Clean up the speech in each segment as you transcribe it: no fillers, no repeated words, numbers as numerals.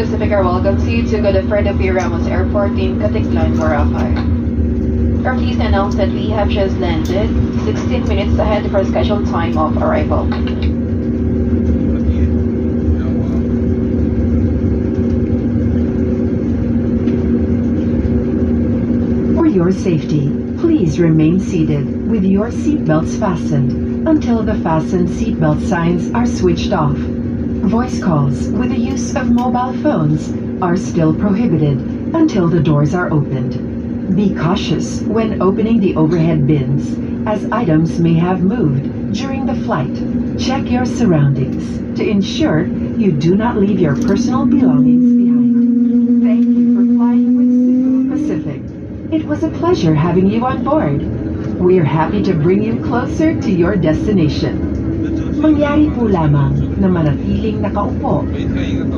Pacific welcomes you to Godofredo P. Ramos Airport in Caticlan, Boracay. We're pleased to announce that we have just landed 16 minutes ahead of our scheduled time of arrival. For your safety, please remain seated with your seatbelts fastened until the fasten seatbelt signs are switched off. Voice calls with the use of mobile phones are still prohibited until the doors are opened. Be cautious when opening the overhead bins, as items may have moved during the flight. Check your surroundings to ensure you do not leave your personal belongings behind. Thank you for flying with Cebu Pacific. It was a pleasure having you on board. We're happy to bring you closer to your destination. Mangyari po lamang na manatiling nakaupo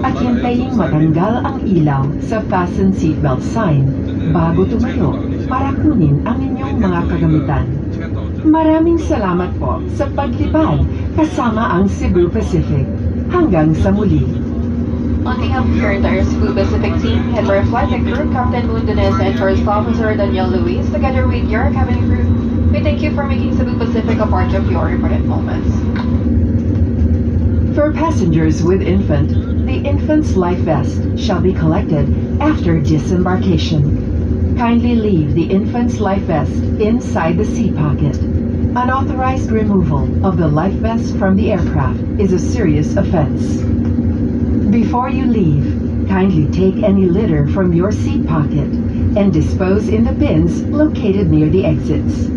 at hintayin matanggal ang ilaw sa fasten seatbelt sign bago tumayo para kunin ang inyong mga kagamitan. Maraming salamat po sa paglipad kasama ang Cebu Pacific. Hanggang sa muli. On behalf of your entire Cebu Pacific team, head for flight deck crew, Captain Mundunes and First Officer Daniel Luis, together with your cabin crew, we thank you for making Cebu Pacific a part of your important moments. For passengers with infant, the infant's life vest shall be collected after disembarkation. Kindly leave the infant's life vest inside the seat pocket. Unauthorized removal of the life vest from the aircraft is a serious offense. Before you leave, kindly take any litter from your seat pocket and dispose in the bins located near the exits.